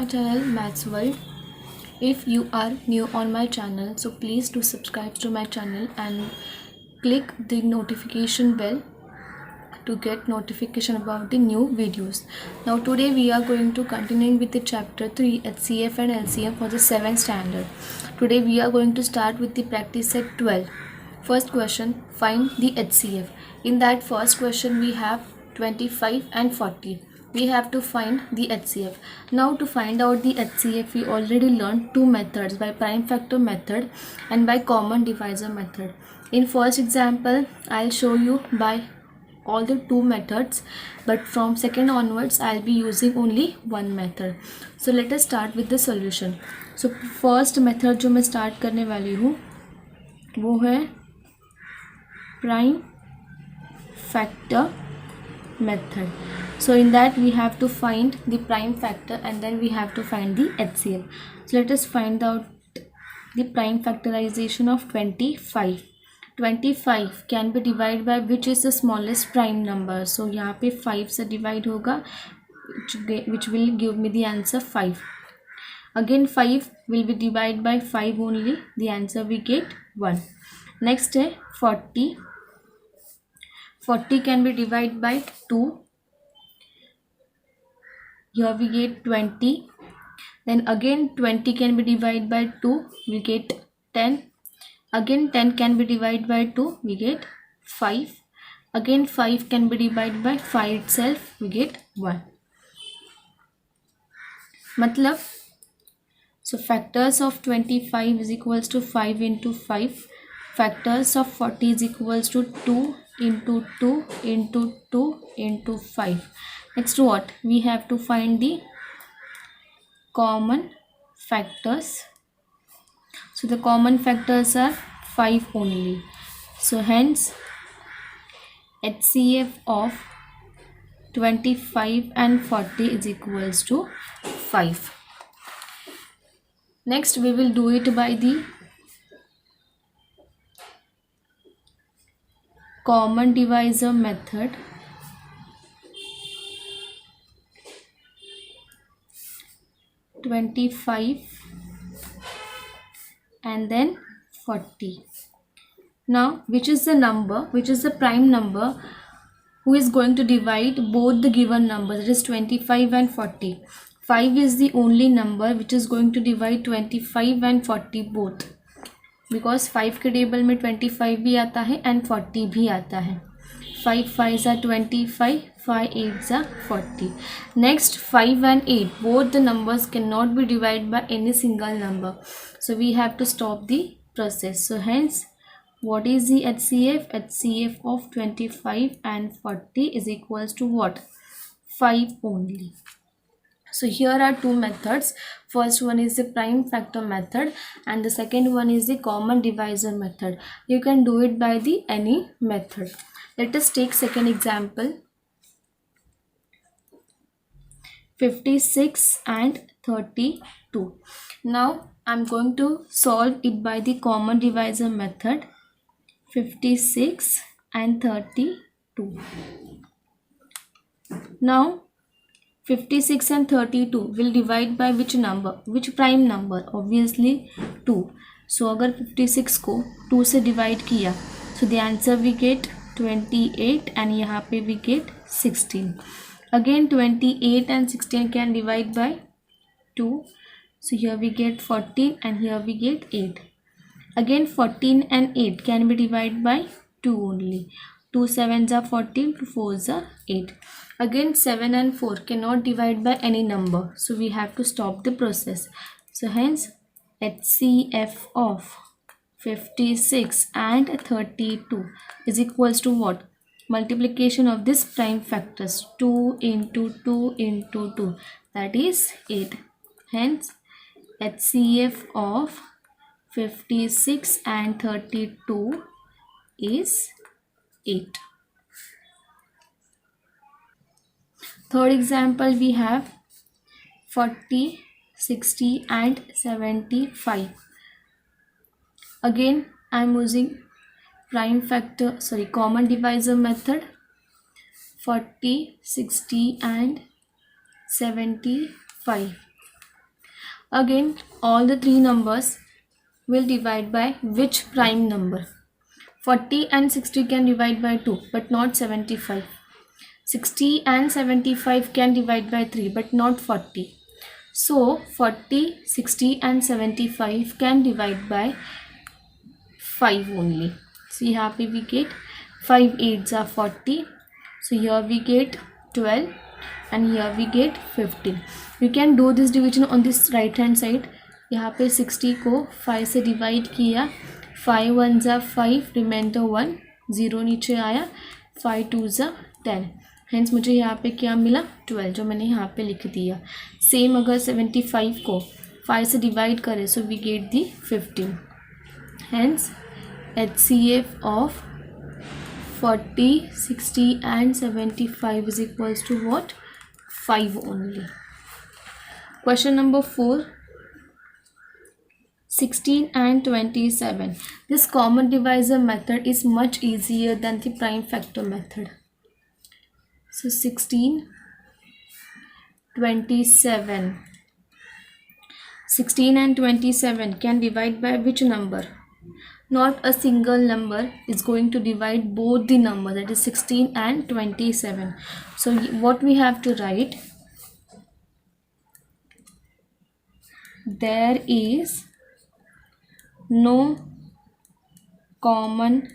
my channel Maths World. If you are new on my channel, so please do subscribe to my channel and click the notification bell to get notification about the new videos. Now today we are going to continue with the chapter 3 HCF and LCM for the 7th standard. Today we are going to start with the practice set 12. First question, find the HCF. In that first question we have 25 and 40. We have to find the HCF. Now to find out the HCF, we already learned two methods, by prime factor method and by common divisor method. In first example, I'll show you by all the two methods, but from second onwards I'll be using only one method. So let us start with the solution. So first method जो मैं start करने वाली हूँ वो है prime factor method. So in that we have to find the prime factor and then we have to find the HCF. So let us find out the prime factorization of 25. 25 can be divided by which is the smallest prime number. So यहाँ पे 5 से divide होगा, which will give me the answer 5. Again 5 will be divided by 5 only. The answer we get 1. Next है 40. 40 can be divided by 2. Here we get 20. Then again 20 can be divided by 2. We get 10. Again 10 can be divided by 2. We get 5. Again 5 can be divided by 5 itself. We get 1. मतलब so factors of 25 is equals to 5 into 5. Factors of 40 is equals to 2 into 2 into 2 into 5. Next what? We have to find the common factors. So the common factors are 5 only. So hence HCF of 25 and 40 is equals to 5. Next we will do it by the common divisor method. (25) and then 40. Now which is the number, which is the prime number who is going to divide both the given numbers, that is 25 and 40. 5 is the only number which is going to divide 25 and 40 both, because 5 के table में 25 भी आता है and 40 भी आता है. 5 5s are 25, 5 8s are 40. Next 5 and 8, both the numbers cannot be divided by any single number, so we have to stop the process. So hence what is the HCF? HCF of 25 and 40 is equals to what? 5 only. So here are two methods. First one is the prime factor method and the second one is the common divisor method. You can do it by the any method. Let us take second example. 56 and 32. Now I am going to solve it by the common divisor method. 56 and 32. Now 56 and 32 will divide by which number, which prime number? Obviously 2. So अगर 56 को 2 से divide किया, so the answer we get 28 and यहाँ पे we get 16. Again 28 and 16 can divide by 2. So here we get 14 and here we get 8. Again 14 and 8 can be divided by 2 only. 2 7s are 14, 2 4s are 8. Again 7 and 4 cannot divide by any number, so we have to stop the process. So hence HCF of 56 and 32 is equals to what? Multiplication of this prime factors, 2 into 2 into 2, that is 8. Hence HCF of 56 and 32 is 8. Third example we have 40, 60 and 75. Again I am using common divisor method. 40, 60 and 75. Again, all the three numbers will divide by which prime number? 40 and 60 can divide by 2 but not 75. 60 and 75 can divide by 3 but not 40. So 40, 60 and 75 can divide by 5 only. So here we get 5 8s are 40. So here we get 12 and here we get 15. You can do this division on this right hand side. यहाँ पे 60 को 5 से divide किया, 5 1 ज़ा 5, reminder 1, 0 नीचे आया, 5 2 ज़ा 10. Hence मुझे यहाँ पे क्या मिला? 12, जो मैंने यहाँ पे लिख दिया. सेम अगर 75 को 5 से डिवाइड करें, so we get the 15. Hence HCF of 40, 60 and 75 is equals to what? 5 only. Question number 4. 16 and 27. This common divisor method is much easier than the prime factor method. So 16, 27. 16 and 27 can divide by which number? Not a single number is going to divide both the number, that is 16 and 27. So what we have to write? There is no common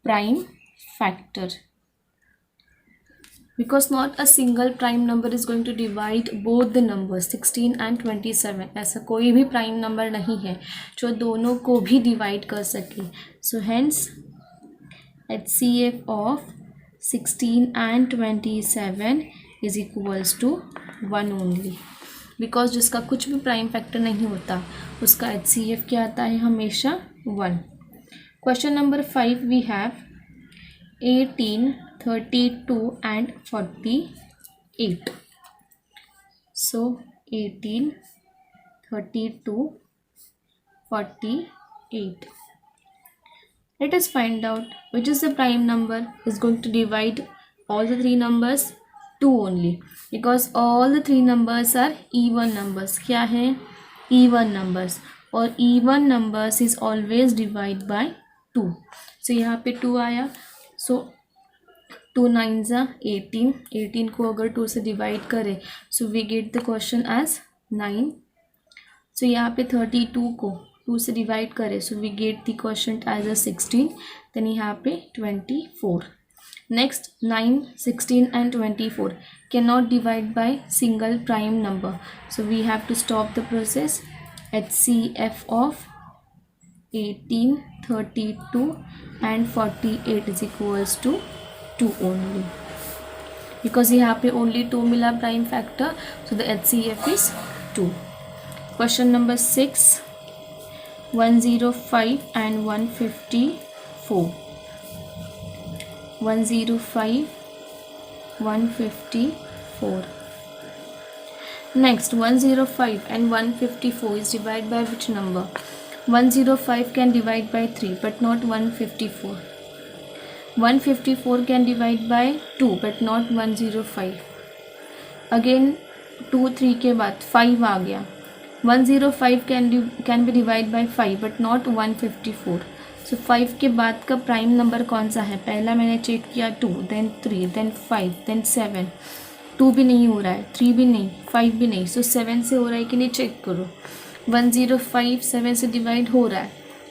prime factor, because not a single prime number is going to divide both the numbers 16 and 27. ऐसा कोई भी prime number नहीं है जो दोनों को भी divide कर सके. So hence HCF of 16 and 27 is equals to 1 only. Because जिसका कुछ भी prime factor नहीं होता उसका HCF क्या आता है? हमेशा 1. Question number 5 we have 18, 32 and 48. So 18, 32, 48. Let us find out which is the prime number is going to divide all the three numbers. 2 only, because all the three numbers are even numbers. क्या है? Even numbers, और even numbers is always divide by 2. So यहाँ पे 2 आया. So 2 9s are 18. 18 को अगर 2 से divide करें, so we get the question as 9. So यहाँ पे 32 को 2 से डिवाइड करें, so we get the question as a 16. then यहाँ पे 24. Next 9, 16 and 24 cannot divide by single prime number, so we have to stop the process. HCF of 18, 32 and 48 is equals to 2 only, because यहाँ पे only 2 मिला prime factor, so the HCF is 2. Question number 6. 105 and 154. 105, 154. Next 105 and 154 is divided by which number? 105 can divide by 3 but not 154. 154 can divide by 2 but not 105. Again 2 3 के बाद 5 आ गया. 105 can be divided by 5 but not 154. So 5 के बाद का prime number कौन सा है? पहला मैंने चेक किया 2, then 3, then 5, then 7. 2 भी नहीं हो रहा है, 3 भी नहीं, 5 भी नहीं. So 7 से हो रहा है कि नहीं चेक करो. 105 7 से डिवाइड हो रहा है.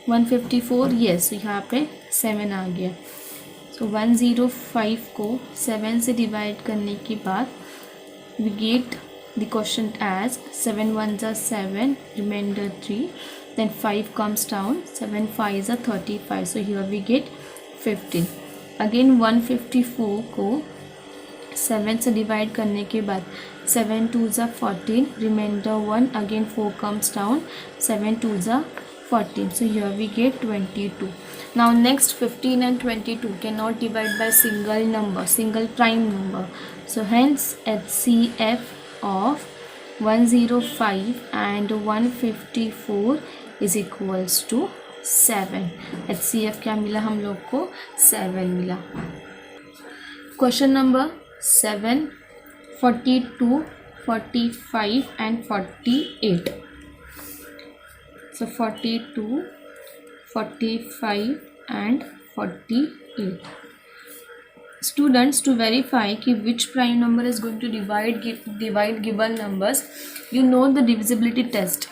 154 येस, यहाँ पे 7 आ गया. So 105 को 7 से डिवाइड करने के बाद we get the quotient as 7 1s are 7, remainder 3. Then 5 comes down, 7 5s are 35. So here we get 15. Again 154 को 7 से डिवाइड करने के बाद 7 2s are 14, remainder 1. Again 4 comes down, 7 2s are 14. So here we get 22. Now next 15 and 22 cannot divide by single number, single prime number. So hence HCF of 105 and 154 is equals to 7. HCF क्या मिला हम लोग को? 7 मिला. Question number 7. 42, 45 and 48. So 42, 45 and 48. Students, to verify कि which prime number is going to divide given numbers, you know the divisibility test.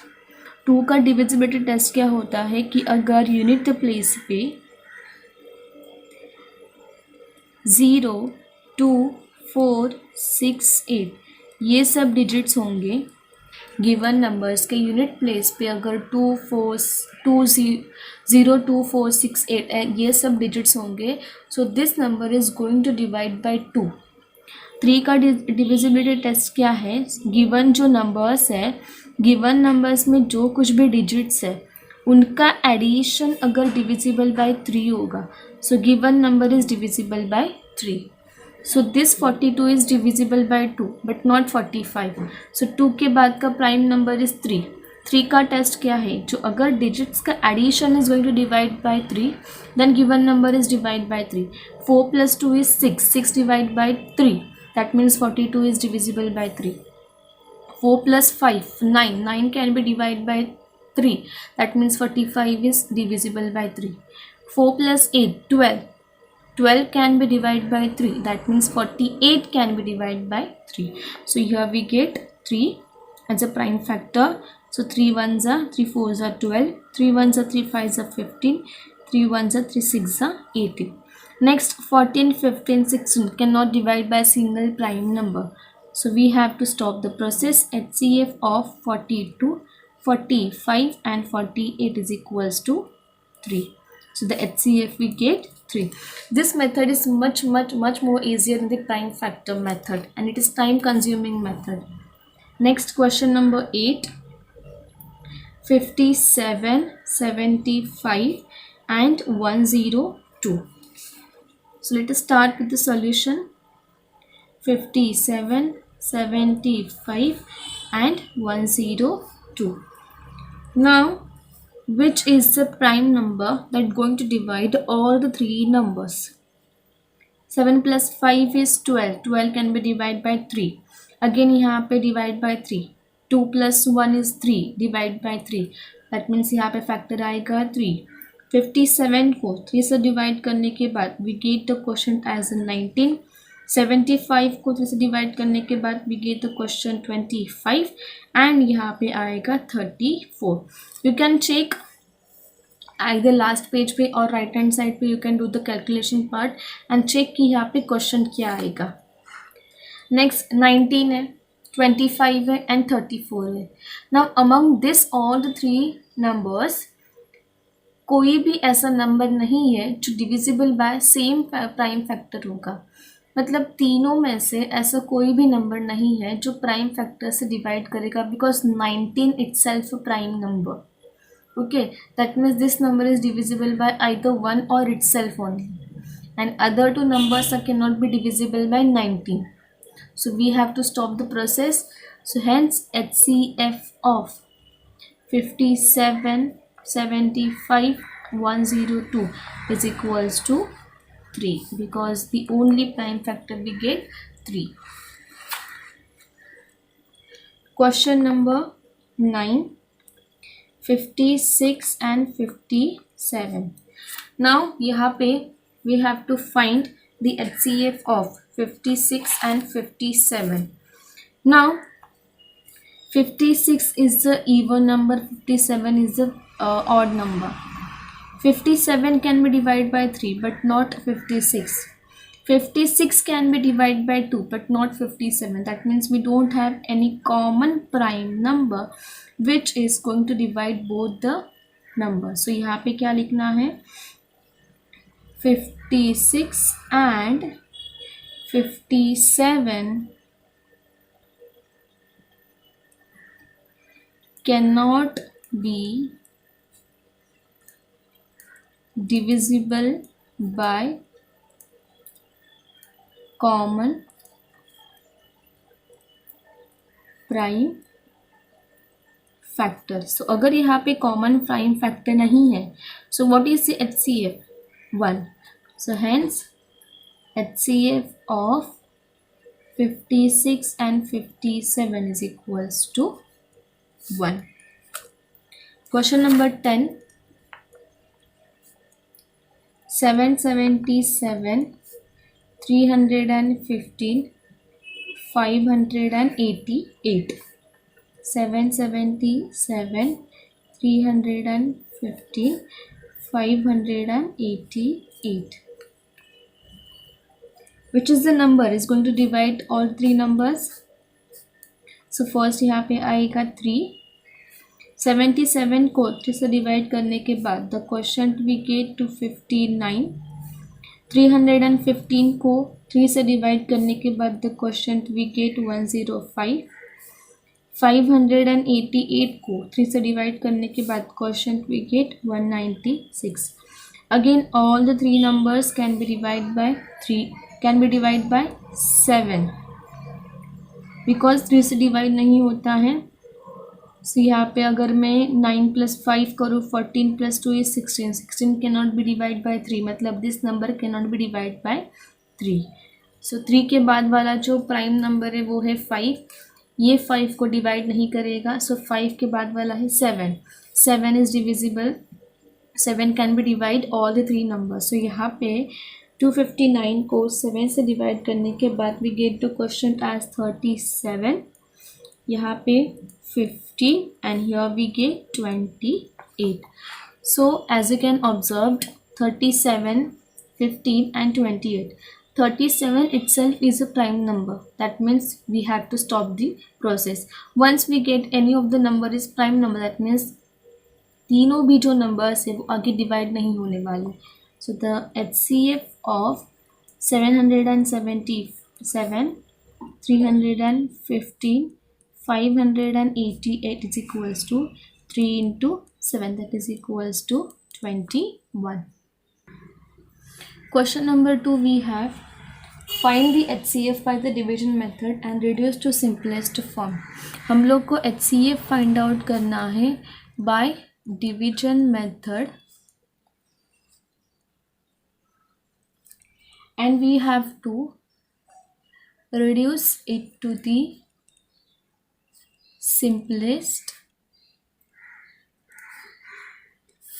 2 का divisibility test क्या होता है कि अगर यूनिट प्लेस पे 0, 2, 4, 6, 8 ये सब डिजिट्स होंगे गिवन नंबर्स के यूनिट प्लेस पे, अगर 2, 4, 0, 2, 4, 6, 8 ये सब डिजिट्स होंगे, so this number is going to divide by 2. 3 का डिविजिबिलिटी टेस्ट क्या है, गिवन जो नंबर्स है, गिवन नंबर्स में जो कुछ भी डिजिट्स है उनका एडिशन अगर डिविजिबल बाय 3 होगा, so given number is divisible by 3. So this 42 is divisible by 2 but not 45. So 2 के बाद का प्राइम नंबर इज 3. 3 का टेस्ट क्या है, जो अगर डिजिट्स का addition is going to divide by 3 then given number is divide by 3. 4 + 2 is 6. 6 divide by 3, that means 42 is divisible by 3. 4 + 5 9. 9 can be divide by 3, that means 45 is divisible by 3. 4 + 8 12. 12 can be divided by 3, that means 48 can be divided by 3. So here we get 3 as a prime factor. So 3 1s are 3 4s are 12, 3 1s are 3 5s are 15, 3 1s are 3 6s are 18. Next 14, 15, 16 cannot divide by a single prime number. So we have to stop the process. HCF of 42, 45 and 48 is equals to 3. So the HCF we get 3. This method is much more easier than the prime factor method, and it is time consuming method. Next question number 8. 57, 75 and 102. So let us start with the solution. 57, 75 and 102. Now which is the prime number that going to divide all the three numbers? 7 + 5 is 12. 12 can be divided by 3. Again यहाँ पे divide by 3. 2 + 1 is 3. Divide by 3. That means यहाँ पे factor आएगा 3. 57 को 3 से divide करने के बाद we get the quotient as 19. 75 को 3 से डिवाइड करने के बाद we get the question 25 and यहाँ पे आएगा 34. You can check either last page पे और राइट हैंड साइड पे, you can do the calculation part and check कि यहाँ पे क्वेश्चन क्या आएगा. नेक्स्ट 19 है, 25 है and 34 है. Now among this all the three numbers कोई भी ऐसा नंबर नहीं है जो divisible by same prime factor होगा. मतलब तीनों में से ऐसा कोई भी नंबर नहीं है जो प्राइम फैक्टर से डिवाइड करेगा, because 19 itself a prime number. Okay, that means this number is divisible by either 1 or itself only, and other two numbers cannot be divisible by 19. So we have to stop the process. So hence HCF of 57, 75, 102 is equals to 3, because the only prime factor we get 3. Question number 9. 56 and 57. Now यहाँ पे we have to find the HCF of 56 and 57. Now 56 is the even number, 57 is the odd number. 57 can be divided by 3 but not 56. 56 can be divided by 2 but not 57. That means we don't have any common prime number which is going to divide both the numbers. So यहाँ पे क्या लिखना है, 56 and 57 cannot be divisible by common prime factor. So अगर यहाँ पे common prime factor नहीं है, so what is the HCF? 1. So hence HCF of 56 and 57 is equals to 1. Question number 10. 777, 315, 588. 777, 315, 588. Which is the number is going to divide all three numbers? So first यहाँ पे आएगा 3. 77 को 3 से divide करने के बाद the question we get to 59. 315 को 3 से डिवाइड करने के बाद द क्वेश्चन वी गेट 105. 588 को 3 से डिवाइड करने के बाद question we get 196. Again all the three numbers can be divided by 7 because 3 से डिवाइड नहीं होता है. सो यहाँ पे अगर मैं 9 + 5 करूँ 14 + 2 is 16. 16 cannot be divided by 3 मतलब this number cannot be divided by 3. सो 3 के बाद वाला जो प्राइम नंबर है वो है 5. ये 5 को डिवाइड नहीं करेगा. सो 5 के बाद वाला है 7. 7 is divisible. 7 can be divide all the three numbers. So यहाँ पे 259 को 7 से डिवाइड करने के बाद we get the question as 37. यहाँ पे 50 and here we get 28. So as you can observe 37, 15 and 28. 37 itself is a prime number. That means we have to stop the process. Once we get any of the number is prime number, that means तीनों भी जो numbers है वो आगे divide नहीं होने वाले. So the HCF of 777, 315, 588 is equals to 3 into 7, that is equals to 21. Question number 2 we have find the HCF by the division method and reduce to simplest form. हम लोग को HCF find out करना है by division method and we have to reduce it to the simplest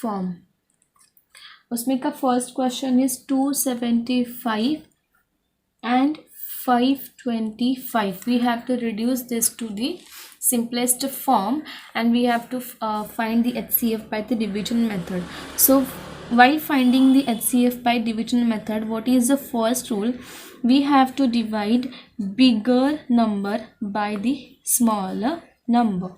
form. उसमें का first question is 275 and 525. We have to reduce this to the simplest form and we have to find the HCF by the division method. So while finding the HCF by division method, what is the first rule? We have to divide bigger number by the smaller number.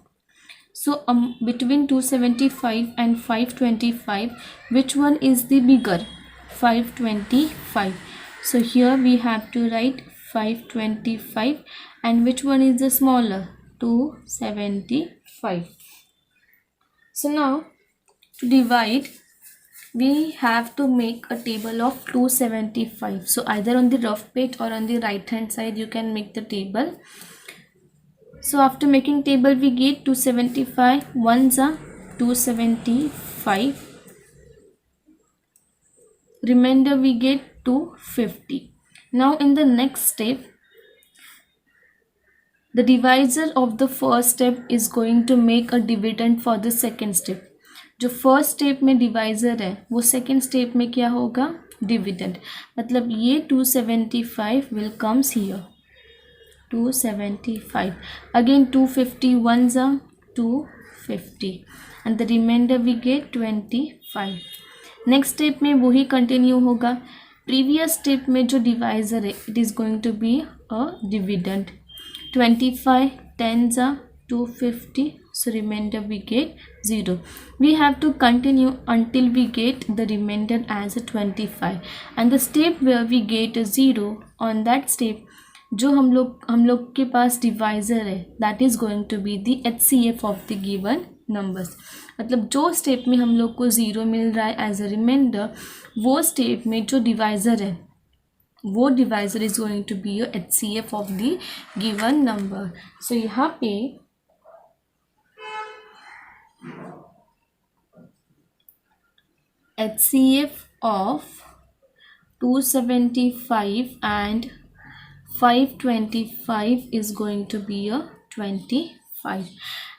So between 275 and 525, which one is the bigger? 525. So here we have to write 525 and which one is the smaller? 275. So now to divide we have to make a table of 275. So either on the rough page or on the right hand side you can make the table. So after making table we get 275 ones are 275, remainder we get 250. Now in the next step the divisor of the first step is going to make a dividend for the second step. जो first step में divisor है वो second step में क्या होगा? Dividend. मतलब ये 275 will comes here 275. Again 250 ones are 250 and the remainder we get 25. Next step में वही कंटिन्यू होगा. प्रीवियस स्टेप में जो डिवाइजर है it is going to be a dividend. 25 10s are 250, so remainder we get 0. We have to continue until we get the remainder as a 25 and the step where we get a 0, on that step जो हम लोग के पास divisor है that is going to be the HCF of the given numbers. मतलब जो step में हम लोग को 0 मिल रहा है एज अ रिमाइंडर, वो स्टेप में जो डिवाइजर है वो divisor is going to be your HCF of the given number. So यहाँ पे HCF of 275 and 525 is going to be a 25.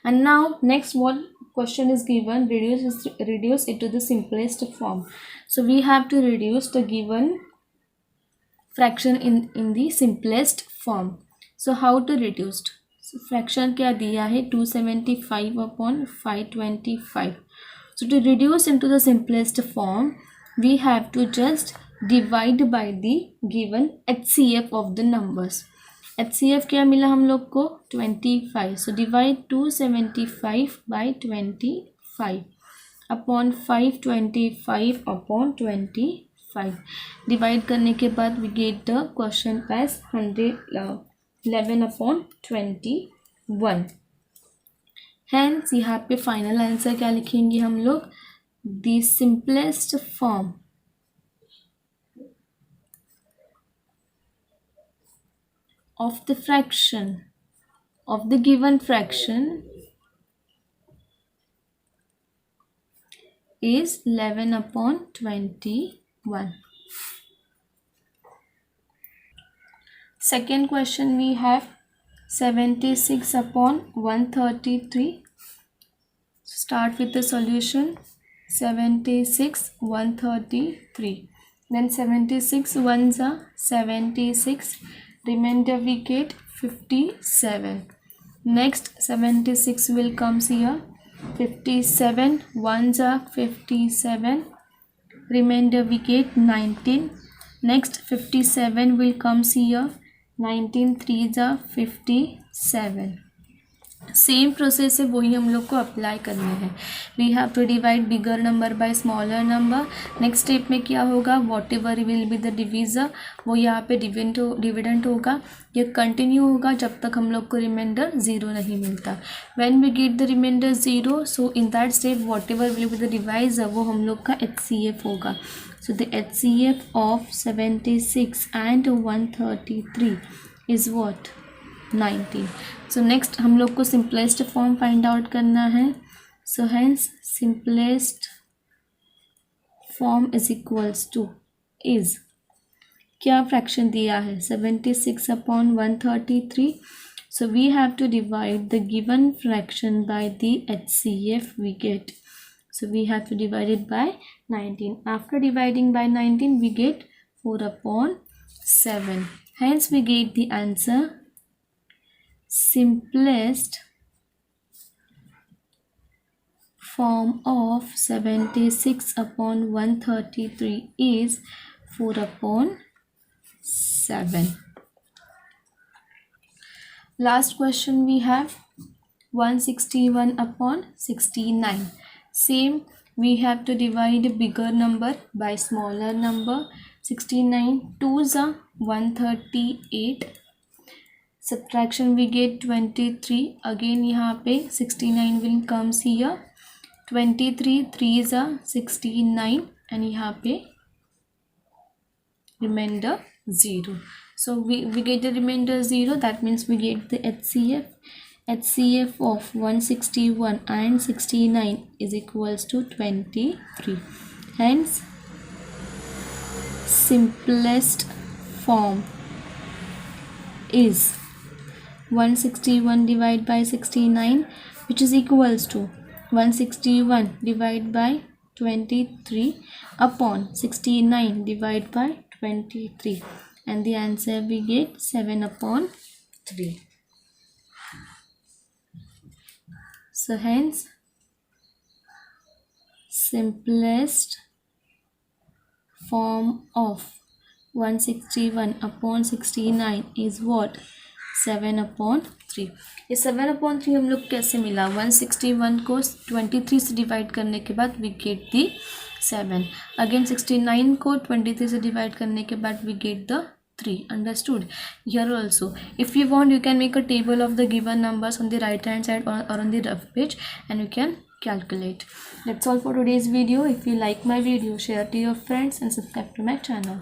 And now next what question is given, reduce it to the simplest form. So we have to reduce the given fraction in the simplest form. So how to reduce? So fraction क्या दिया है 275 upon 525. So to reduce into the simplest form, we have to just divide by the given HCF of the numbers. HCF क्या मिला हम लोग को 25. So divide 275 by 25 upon 525 upon 25. Divide करने के बाद we get the question as 111 upon 21. Hence यहाँ पे फाइनल आंसर क्या लिखेंगे हम लोग, the simplest form of the fraction of the given fraction is 11 upon 21. Second question we have 76 upon 133. Start with the solution. 76 133. Then 76 ones are 76. Remainder we get 57. Next 76 will comes here. 57 ones are 57. Remainder we get 19. Next 57 will comes here. 19 threes are 57. Same process है, वही हम लोग को apply करना है. We have to divide bigger number by smaller number. Next step में क्या होगा, whatever will be the divisor, वो यहाँ पे डिविडेंट होगा. ये कंटिन्यू होगा जब तक हम लोग को रिमाइंडर 0 नहीं मिलता. When we get the remainder 0, so in that step whatever will be the divisor, वो हम लोग का HCF होगा. So the HCF of 76 and 133 is what 19. So next हम लोग को सिंपलेस्ट फॉर्म फाइंड आउट करना है. So hence simplest form is equals to is, क्या फ्रैक्शन दिया है 76 upon 133. So we have to divide the given fraction by the HCF we get. So we have to divide it by 19. After dividing by 19 we get 4 upon 7. Hence we get the answer simplest form of 76 upon 133 is 4 upon 7. Last question we have 161 upon 69. Same, we have to divide a bigger number by smaller number. 69 twos are 138. Subtraction we get 23. Again यहाँ पे 69 will comes here. 23 threes are 69 and यहाँ पे remainder 0. So we get the remainder 0. That means we get the HCF of 161 and 69 is equals to 23. Hence simplest form is 161 divided by 69, which is equals to 161 divided by 23 upon 69 divided by 23, and the answer we get 7 upon 3. So hence simplest form of 161 upon 69 is what, 7 upon 3. ये 7 upon 3 हम लोग कैसे मिला, 161 को 23 से divide करने के बाद we get the 7. अगेन 69 को 23 से डिवाइड करने के बाद we get the 3. Understood? Here also, if you want, you can make a table of the given numbers on the right hand side or on the rough page, and you can calculate. That's all for today's video. If you like my video, share to your friends and subscribe to my channel.